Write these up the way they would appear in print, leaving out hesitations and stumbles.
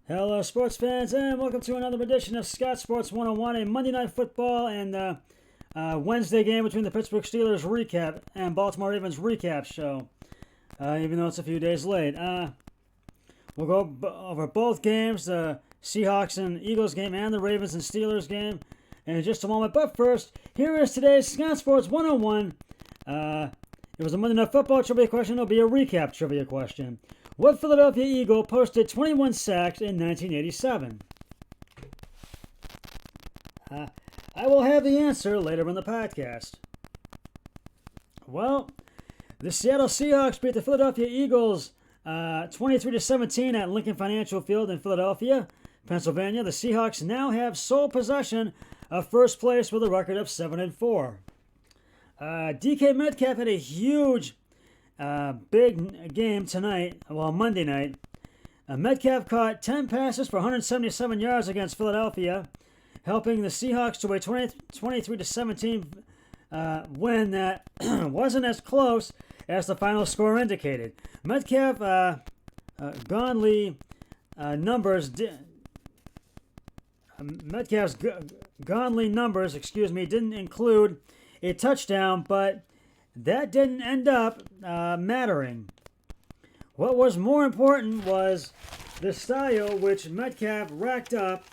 Hello, sports fans, and welcome to another edition of Scott Sports 101, a Monday Night Football and Wednesday game between the Pittsburgh Steelers recap and Baltimore Ravens recap show, even though it's a few days late. We'll go over both games, the Seahawks and Eagles game and the Ravens and Steelers game, in just a moment. But first, here is today's Scott Sports 101. It was a Monday Night Football trivia question. It'll be a recap trivia question. What Philadelphia Eagle posted 21 sacks in 1987? I will have the answer later in the podcast. Well, the Seattle Seahawks beat the Philadelphia Eagles 23-17 at Lincoln Financial Field in Philadelphia, Pennsylvania. The Seahawks now have sole possession of first place with a record of 7-4. DK Metcalf had a huge big game tonight, Monday night. Metcalf caught 10 passes for 177 yards against Philadelphia, helping the Seahawks to a 23-17 win that wasn't as close as the final score indicated. Metcalf's godly numbers didn't include a touchdown, but that didn't end up mattering. What was more important was the style which Metcalf racked up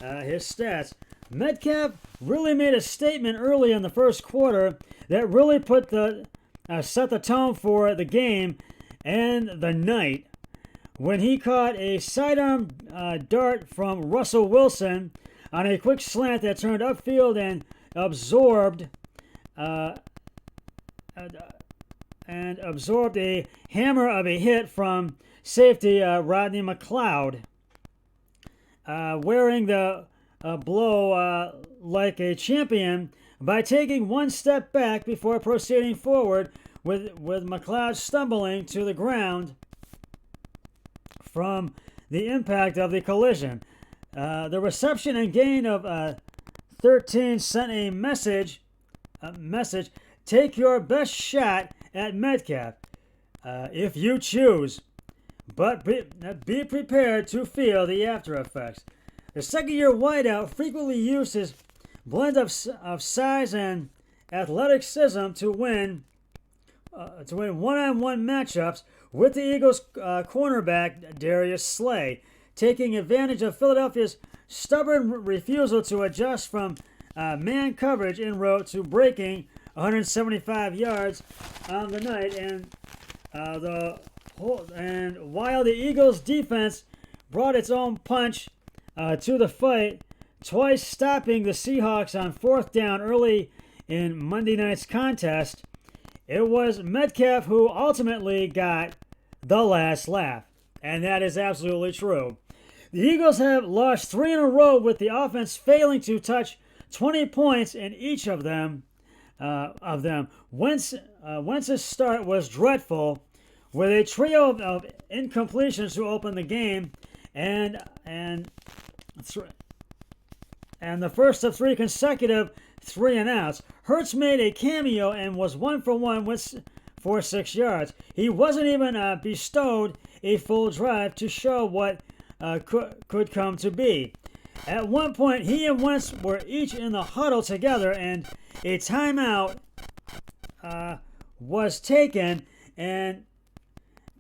his stats. Metcalf really made a statement early in the first quarter that really set the tone for the game and the night when he caught a sidearm dart from Russell Wilson on a quick slant that turned upfield and absorbed a hammer of a hit from safety Rodney McLeod, wearing the blow like a champion by taking one step back before proceeding forward, with McLeod stumbling to the ground from the impact of the collision. The reception and gain of 13 sent a message, take your best shot at Metcalf if you choose, but be prepared to feel the after effects. The second-year wideout frequently used his blend of size and athleticism to win one-on-one matchups with the Eagles' cornerback Darius Slay, taking advantage of Philadelphia's stubborn refusal to adjust from man coverage en route to breaking 175 yards on the night, and while the Eagles' defense brought its own punch to the fight, twice stopping the Seahawks on fourth down early in Monday night's contest, it was Metcalf who ultimately got the last laugh, and that is absolutely true. The Eagles have lost 3 in a row with the offense failing to touch 20 points in each of them. Wentz's start was dreadful, with a trio of incompletions to open the game, and the first of 3 consecutive 3-and-outs. Hurts made a cameo and was 1 for 1 for 6 yards. He wasn't even bestowed a full drive to show what could come to be. At one point, he and Wentz were each in the huddle together, and a timeout was taken, and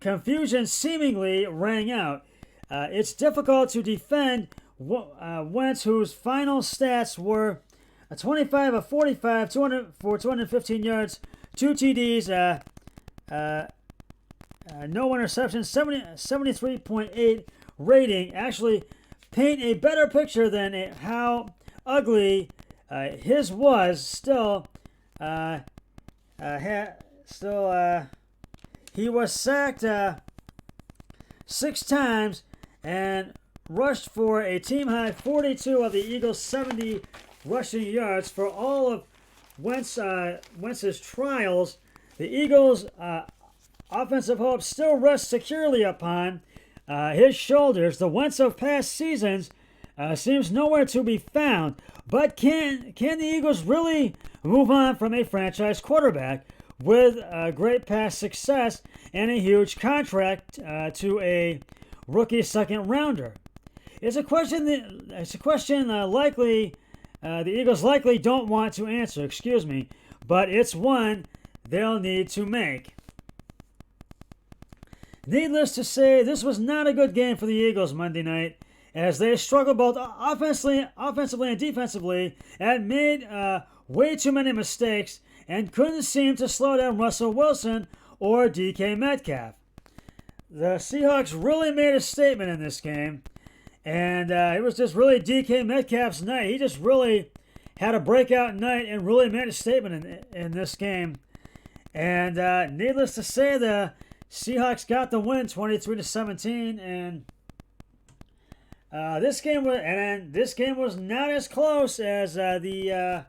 confusion seemingly rang out. It's difficult to defend Wentz, whose final stats were 25 of 45, 215 yards, 2 TDs, no interceptions, 73.8 rating, actually paint a better picture than how ugly his was. He was sacked 6 times and rushed for a team-high 42 of the Eagles' 70 rushing yards. For all of Wentz's trials, the Eagles' offensive hopes still rest securely upon his shoulders. The Wentz of past seasons seems nowhere to be found. But can the Eagles really move on from a franchise quarterback with great past success and a huge contract to a rookie second rounder? It's a question likely the Eagles likely don't want to answer. Excuse me, but it's one they'll need to make. Needless to say, this was not a good game for the Eagles Monday night, as they struggled both offensively and defensively, and made way too many mistakes and couldn't seem to slow down Russell Wilson or DK Metcalf. The Seahawks really made a statement in this game, and it was just really DK Metcalf's night. He just really had a breakout night and really made a statement in this game. And needless to say, the Seahawks got the win, 23-17, and this game was not as close as the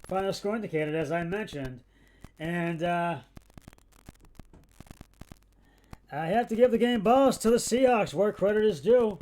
final score indicated, as I mentioned. And I have to give the game balls to the Seahawks, where credit is due.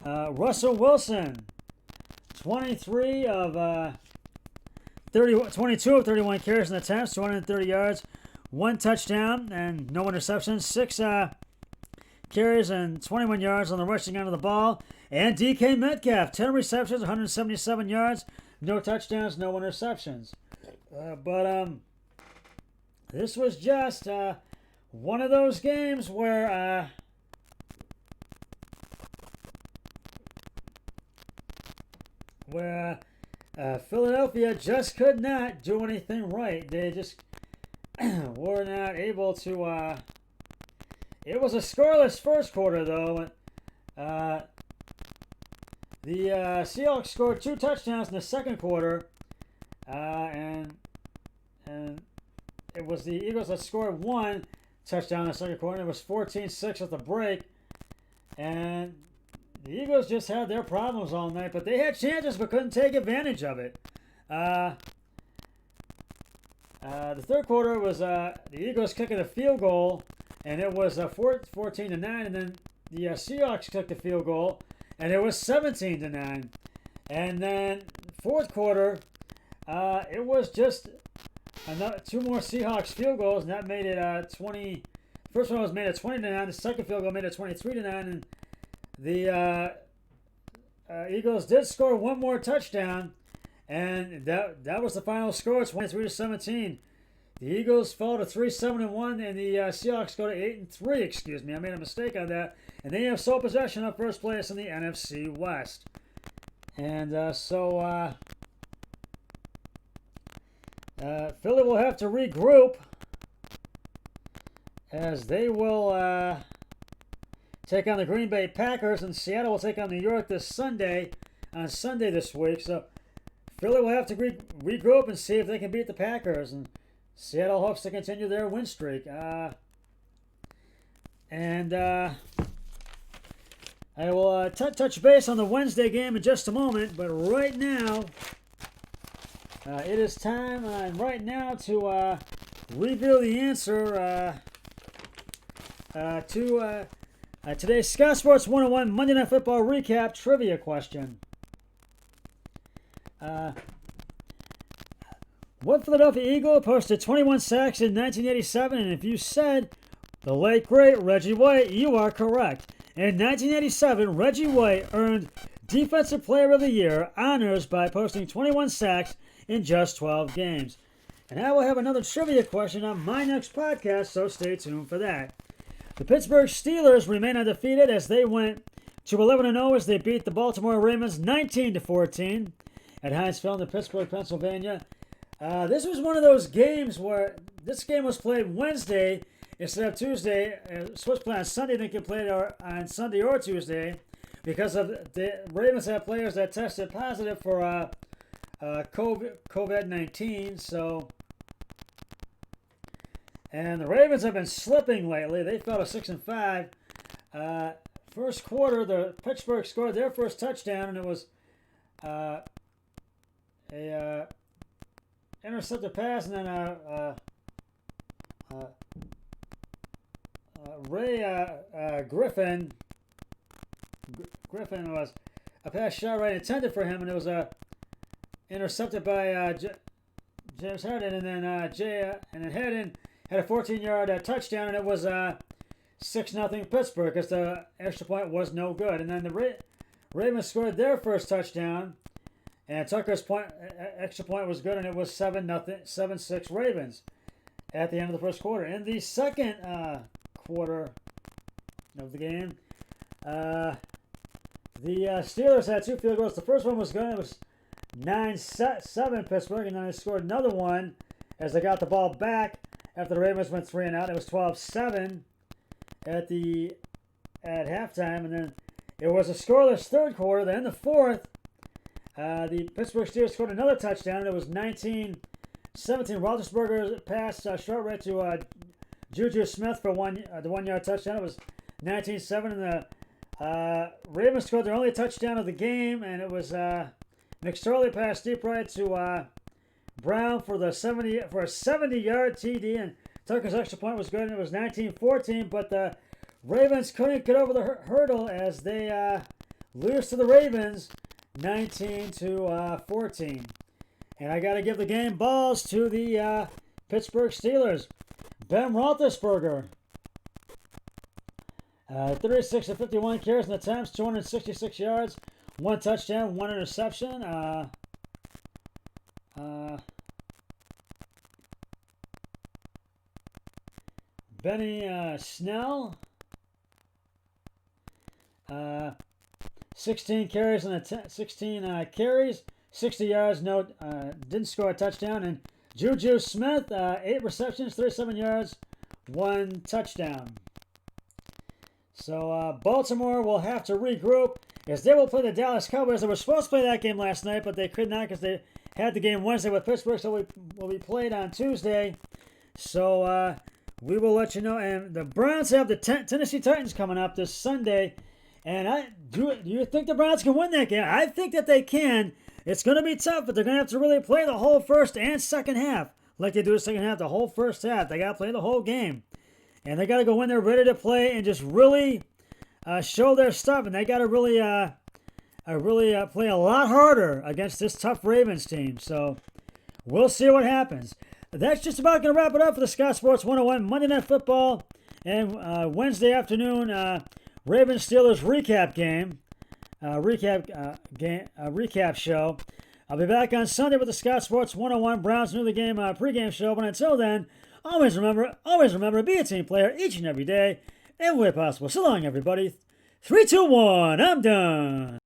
Russell Wilson, 22 of 31 carries and attempts, 230 yards, 1 touchdown, and no interceptions. 6 carries and 21 yards on the rushing end of the ball. And DK Metcalf, 10 receptions, 177 yards, no touchdowns, no interceptions. But this was just one of those games where Philadelphia just could not do anything right. They just were not able to. It was a scoreless first quarter, though. The Seahawks scored 2 touchdowns in the second quarter, and it was the Eagles that scored 1 touchdown in the second quarter. It was 14-6 at the break, and the Eagles just had their problems all night, but they had chances but couldn't take advantage of it. The third quarter was the Eagles kicking a field goal, and it was 14-9, and then the Seahawks kicked the field goal, and it was 17-9. And then fourth quarter, it was just 2 more Seahawks field goals, and that made it 20. First one was made at 20-9. The second field goal made it 23-9, and the Eagles did score 1 more touchdown, and that was the final score, 23-17. The Eagles fell to 3-7-1, and the Seahawks go to 8-3. Excuse me, I made a mistake on that. And they have sole possession of first place in the NFC West. And Philly will have to regroup, as they will take on the Green Bay Packers, and Seattle will take on New York on Sunday this week. So Philly will have to regroup and see if they can beat the Packers, and Seattle hopes to continue their win streak. I will touch base on the Wednesday game in just a moment, but right now it is time right now to reveal the answer to today's Scott Sports 101 Monday Night Football Recap Trivia question. What Philadelphia Eagle posted 21 sacks in 1987? And if you said the late, great Reggie White, you are correct. In 1987, Reggie White earned Defensive Player of the Year honors by posting 21 sacks in just 12 games. And I will have another trivia question on my next podcast, so stay tuned for that. The Pittsburgh Steelers remain undefeated as they went to 11-0 as they beat the Baltimore Ravens 19-14 at Heinz Field in Pittsburgh, Pennsylvania. This was one of those games where this game was played Wednesday instead of Tuesday. It was supposed to play on Sunday, then could play it on Sunday or Tuesday because of the Ravens had players that tested positive for COVID-19. So, and the Ravens have been slipping lately. They fell to 6-5. First quarter, the Pittsburgh scored their first touchdown, and it was a intercepted pass, and then Griffin was a pass shot right intended for him, and it was intercepted by James Harden, and then Harden had a 14-yard touchdown, and it was 6-0 Pittsburgh because the extra point was no good. And then the Ravens scored their first touchdown, and Tucker's extra point was good, and it was 7-6 Ravens at the end of the first quarter. In the second quarter of the game, the Steelers had 2 field goals. The first one was good. It was 9-7 Pittsburgh, and then they scored another one as they got the ball back after the Ravens went 3 and out. It was 12-7 at halftime, and then it was a scoreless third quarter. Then in the fourth, the Pittsburgh Steelers scored another touchdown, and it was 19-17. Roethlisberger passed short right to Juju Smith for the 1-yard touchdown. It was 19-7, and the Ravens scored their only touchdown of the game, and it was McSorley passed deep right to Brown for a 70-yard TD, and Tucker's extra point was good, and it was 19-14, but the Ravens couldn't get over the hurdle as they lose to the Ravens 19-14. And I got to give the game balls to the Pittsburgh Steelers. Ben Roethlisberger, 36 of 51 carries and attempts, 266 yards, 1 touchdown, 1 interception. Benny Snell, 16 carries and 16 carries, 60 yards, didn't score a touchdown. And Juju Smith, 8 receptions, 37 yards, 1 touchdown. So Baltimore will have to regroup as they will play the Dallas Cowboys. They were supposed to play that game last night, but they could not because they had the game Wednesday with Pittsburgh, so it will be played on Tuesday. So we will let you know. And the Browns have the Tennessee Titans coming up this Sunday. And do you think the Browns can win that game? I think that they can. It's going to be tough, but they're going to have to really play the whole first and second half like they do the second half. The whole first half, they got to play the whole game. And they got to go in there ready to play and just really show their stuff. And they got to really play a lot harder against this tough Ravens team. So we'll see what happens. That's just about going to wrap it up for the Scott Sports 101 Monday Night Football and Wednesday afternoon Ravens Steelers recap game. Recap show. I'll be back on Sunday with the Scott Sports 101 Browns New the Game pregame show. But until then, always remember to be a team player each and every day, every way possible. So long, everybody. 3, 2, 1. I'm done.